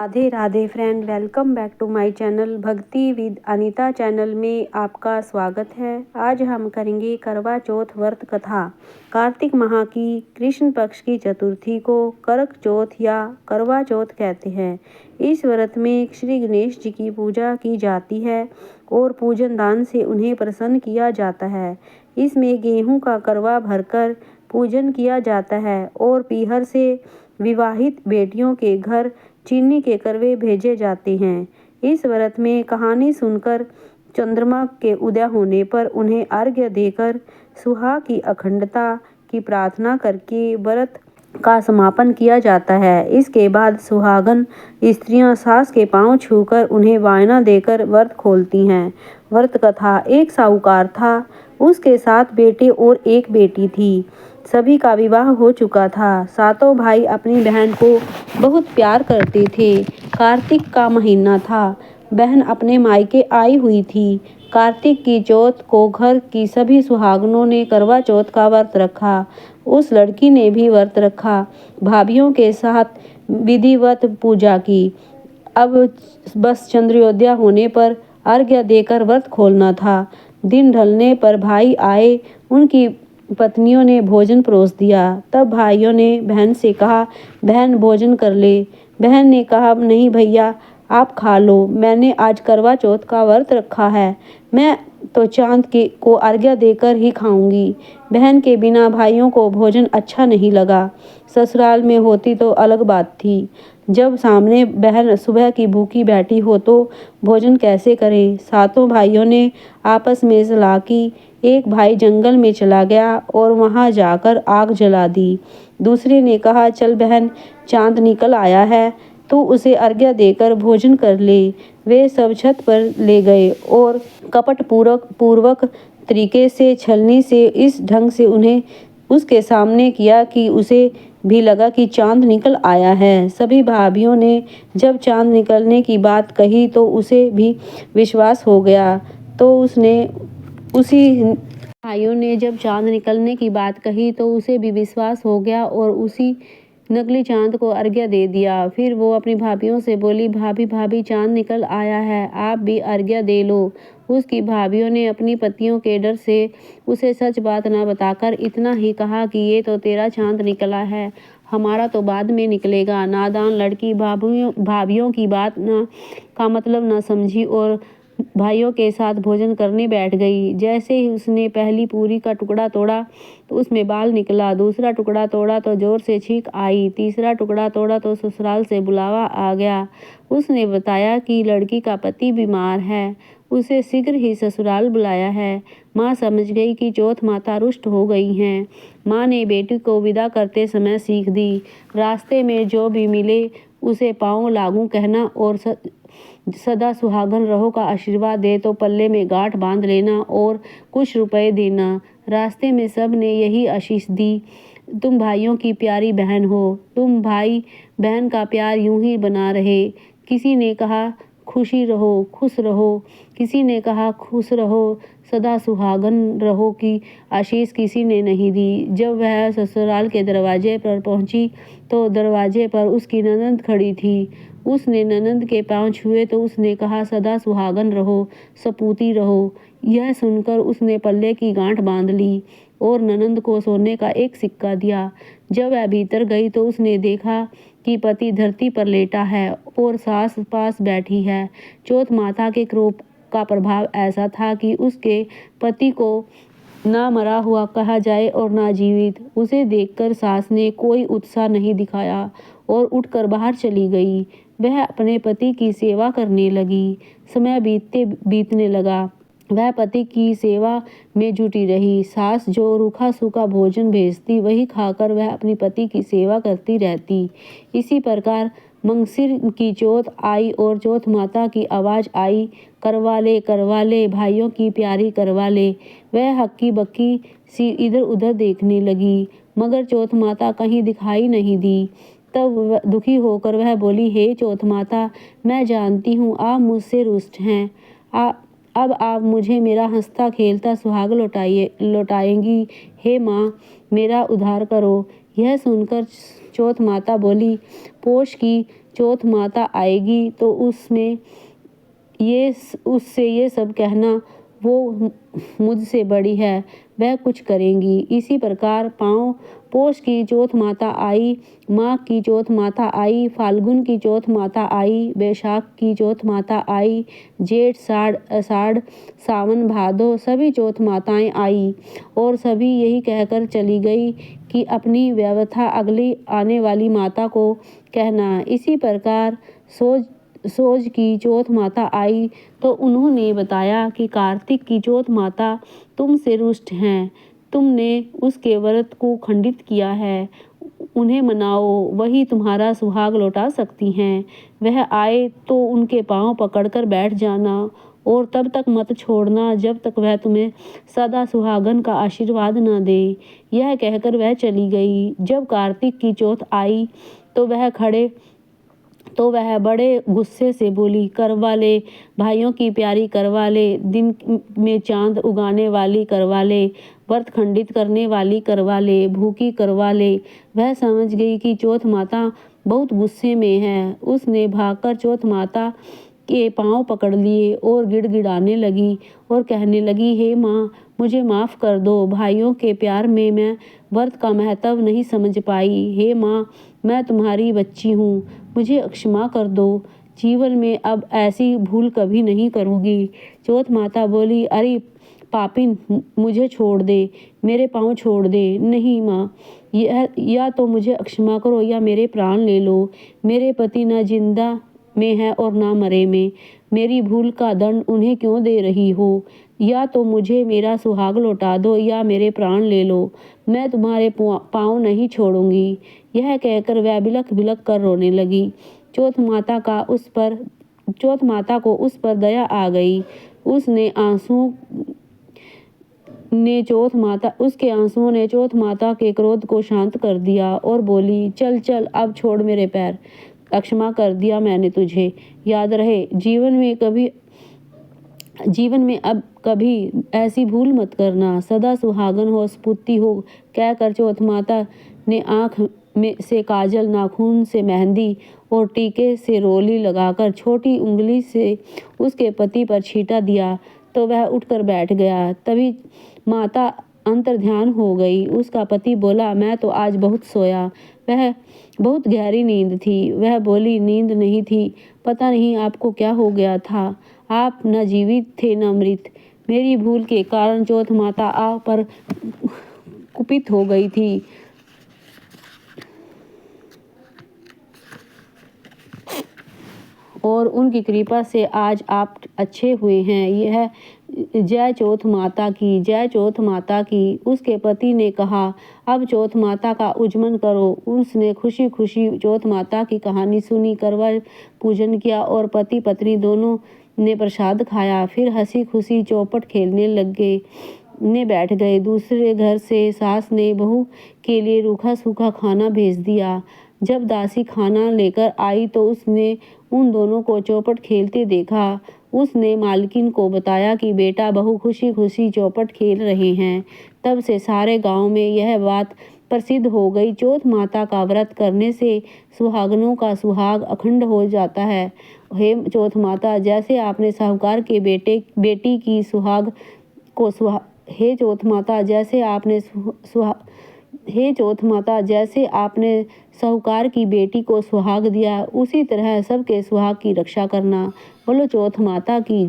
Radhe Radhe friend, welcome back to my channel Bhakti with Anita channel में आपका स्वागत है। आज हम करेंगे करवा चौथ व्रत कथा। कार्तिक माह की कृष्ण पक्ष की चतुर्थी को करक चौथ या करवा चौथ कहते हैं। इस व्रत में श्री गणेश जी की पूजा की जाती है और पूजन दान से उन्हें प्रसन्न किया जाता है। इसमें गेहूं का करवा भरकर पूजन किया जाता है और पीहर से विवाहित बेटियों के घर चीनी के करवे भेजे जाते हैं। इस व्रत में कहानी सुनकर चंद्रमा के उदय होने पर उन्हें अर्घ्य देकर सुहाग की अखंडता की प्रार्थना करके व्रत का समापन किया जाता है। इसके बाद सुहागन स्त्रियां सास के पांव छूकर उन्हें वायना देकर व्रत खोलती हैं। व्रत कथा। एक साहूकार था, उसके 7 बेटे और एक बेटी थी। सभी का विवाह हो चुका था। सातों भाई अपनी बहन को बहुत प्यार करते थे। कार्तिक का महीना था। बहन अपने मायके आई हुई थी। कार्तिक की चौथ को घर की सभी सुहागनों ने करवा चौथ का व्रत रखा। उस लड़की ने भी व्रत रखा। भाभीियों के साथ विधिवत पूजा की। अब बस चंद्रोदय होने पर अर्घ्य देकर व्रत खोलना था। दिन ढलने पर भाई आए। उनकी पत्नियों ने भोजन परोस दिया। तब भाइयों ने बहन से कहा, बहन भोजन कर ले। बहन ने कहा, नहीं भैया आप खा लो, मैंने आज करवा चौथ का व्रत रखा है, मैं तो चांद को अर्घ्य देकर ही खाऊंगी। बहन के बिना भाइयों को भोजन अच्छा नहीं लगा। ससुराल में होती तो अलग बात थी। जब सामने बहन सुबह की भूखी बैठी हो तो भोजन कैसे करे। सातों भाइयों ने आपस में सलाह की। एक भाई जंगल में चला गया और वहां जाकर आग जला दी। दूसरे ने कहा, चल बहन चांद निकल आया है, तू उसे अर्घ्य देकर भोजन कर ले। वे सब छत पर ले गए और कपट पूर्वक तरीके से छलनी से इस ढंग से उन्हें उसके सामने किया कि उसे भी लगा कि चांद निकल आया है। सभी भाभीियों ने जब चांद निकलने की बात कही तो उसे भी विश्वास हो गया। तो उसने उसी भाइयों ने जब चांद निकलने की बात कही तो उसे भी विश्वास हो गया और उसी नकली चांद को अर्घ्य दे दिया। फिर वो अपनी भाभीियों से बोली, भाभी भाभी चांद निकल आया है, आप भी अर्घ्य दे लो। उसकी भाभीियों ने अपनी पतियों के डर से उसे सच बात न बताकर इतना ही कहा कि ये तो तेरा चांद निकला है, हमारा तो बाद में निकलेगा। नादान लड़की भाभीियों की बात का मतलब न समझी और भाइयों के साथ भोजन करने बैठ गई। जैसे ही उसने पहली पूरी का टुकड़ा तोड़ा तो उसमें बाल निकला। दूसरा टुकड़ा तोड़ा तो जोर से छींक आई। तीसरा टुकड़ा तोड़ा तो ससुराल से बुलावा आ गया। उसने बताया कि लड़की का पति बीमार है, उसे शीघ्र ही ससुराल बुलाया है। माँ समझ गई कि चौथ माता रुष्ट हो गई हैं। माँ ने बेटी को विदा करते समय सीख दी, रास्ते में जो भी मिले उसे पाँव लागू कहना और सदा सुहागन रहो का आशीर्वाद दे तो पल्ले में गांठ बांध लेना और कुछ रुपए देना। रास्ते में सब ने यही आशीष दी, तुम भाइयों की प्यारी बहन हो, तुम भाई बहन का प्यार यूं ही बना रहे। किसी ने कहा खुशी रहो, खुश रहो, किसी ने कहा खुश रहो, सदा सुहागन रहो की आशीष किसी ने नहीं दी। जब वह ससुराल के दरवाजे पर पहुंची तो दरवाजे पर उसकी ननंद खड़ी थी। उसने ननंद के पांव छुए तो उसने कहा, सदा सुहागन रहो, सपूती रहो। यह सुनकर उसने पल्ले की गांठ बांध ली और ननंद को सोने का एक सिक्का दिया। जब वह भीतर गई तो उसने देखा कि पति धरती पर लेटा है और सास पास बैठी है। चौथ माता के क्रोध का प्रभाव ऐसा था कि उसके पति को ना मरा हुआ कहा जाए और ना जीवित। उसे देखकर सास ने कोई उत्साह नहीं दिखाया और उठकर बाहर चली गई। वह अपने पति की सेवा करने लगी। समय बीतने लगा। वह पति की सेवा में जुटी रही। सास जो रूखा सूखा भोजन भेजती वही खाकर वह अपनी पति की सेवा करती रहती। इसी प्रकार मंगसिर की चौथ आई और चौथ माता की आवाज आई, करवा ले भाइयों की प्यारी करवा ले। वह हक्की बक्की सी इधर उधर देखने लगी मगर चौथ माता कहीं दिखाई नहीं दी। तब दुखी होकर वह बोली, हे चौथ माता, मैं जानती हूँ आप मुझसे रुष्ट हैं। अब आप मुझे मेरा हंसता खेलता सुहाग लौटाएंगी। हे माँ, मेरा उद्धार करो। यह सुनकर चौथ माता बोली, पोष की चौथ माता आएगी तो उससे ये सब कहना वो मुझसे बड़ी है, वह कुछ करेंगी। इसी प्रकार पौष की चौथ माता आई, माघ की चौथ माता आई, फाल्गुन की चौथ माता आई, बैसाख की चौथ माता आई, जेठ आषाढ़ सावन भादो सभी चौथ माताएं आई और सभी यही कहकर चली गई कि अपनी व्यवस्था अगली आने वाली माता को कहना। इसी प्रकार सोज की चौथ माता आई तो उन्होंने बताया कि कार्तिक की चौथ माता तुमसे रुष्ट हैं, तुमने उसके व्रत को खंडित किया है, उन्हें मनाओ, वही तुम्हारा सुहाग लौटा सकती हैं। वह आए तो उनके पांव पकड़कर बैठ जाना और तब तक मत छोड़ना जब तक वह तुम्हें सदा सुहागन का आशीर्वाद न दे। यह कहकर वह चली गई। जब कार्तिक की चौथ आई तो वह बड़े गुस्से से बोली, करवा ले, भाइयों की प्यारी करवा ले, दिन में चांद उगाने वाली करवा ले, व्रत खंडित करने वाली करवा ले, भूखी करवा ले। वह समझ गई कि चौथ माता बहुत गुस्से में है। उसने भागकर चौथ माता के पांव पकड़ लिए और गिड़गिड़ाने लगी और कहने लगी, हे माँ, मुझे माफ़ कर दो, भाइयों के प्यार में मैं व्रत का महत्व नहीं समझ पाई। हे माँ, मैं तुम्हारी बच्ची हूँ, मुझे क्षमा कर दो, जीवन में अब ऐसी भूल कभी नहीं करूँगी। चौथ माता बोली, अरे पापिन, मुझे छोड़ दे, मेरे पाँव छोड़ दे। नहीं माँ, या तो मुझे क्षमा करो या मेरे प्राण ले लो। मेरे पति न जिंदा में है और ना मरे में, मेरी भूल का दंड उन्हें क्यों दे रही हो? या तो मुझे मेरा सुहाग लौटा दो या मेरे प्राण ले लो, मैं तुम्हारे पाँव नहीं छोड़ूंगी। यह कहकर वह बिलख बिलख कर रोने लगी। चौथ माता को उस पर दया आ गई। उसके आंसुओं ने चौथ माता के क्रोध को शांत कर दिया और बोली, चल चल, अब छोड़ मेरे पैर, क्षमा कर दिया मैंने तुझे। याद रहे, जीवन में अब कभी ऐसी भूल मत करना। सदा सुहागन हो, स्फूर्ति हो, कहकर चौथ माता ने आंख में से काजल, नाखून से मेहंदी और टीके से रोली लगाकर छोटी उंगली से उसके पति पर छींटा दिया तो वह उठकर बैठ गया। तभी माता अंतर्ध्यान हो गई। उसका पति बोला, मैं तो आज बहुत सोया। वह बहुत गहरी नींद थी। वह बोली, नींद नहीं थी, पता नहीं आपको क्या हो गया था, आप न जीवित थे न मृत। मेरी भूल के कारण चौथ माता आप पर कुपित हो गई थी और उनकी कृपा से आज आप अच्छे हुए हैं। यह जय चौथ माता की, जय चौथ माता की। उसके पति ने कहा, अब चौथ माता का उज्जमन करो। उसने खुशी खुशी चौथ माता की कहानी सुनी, करवा पूजन किया और पति पत्नी दोनों ने प्रसाद खाया। फिर हंसी खुशी चौपट खेलने बैठ गए। दूसरे घर से सास ने बहू के लिए रूखा सूखा खाना भेज दिया। जब दासी खाना लेकर आई तो उसने उन दोनों को चौपट खेलते देखा। उसने मालकिन को बताया कि बेटा बहू खुशी खुशी चौपट खेल रहे हैं। तब से सारे गांव में यह बात प्रसिद्ध हो गई। चौथ माता का व्रत करने से सुहागनों का सुहाग अखंड हो जाता है। हे चौथ माता, जैसे आपने साहूकार के बेटी की सुहाग को हे चौथ माता, जैसे आपने साहूकार की बेटी को सुहाग दिया, उसी तरह सबके सुहाग की रक्षा करना। बोलो चौथ माता की।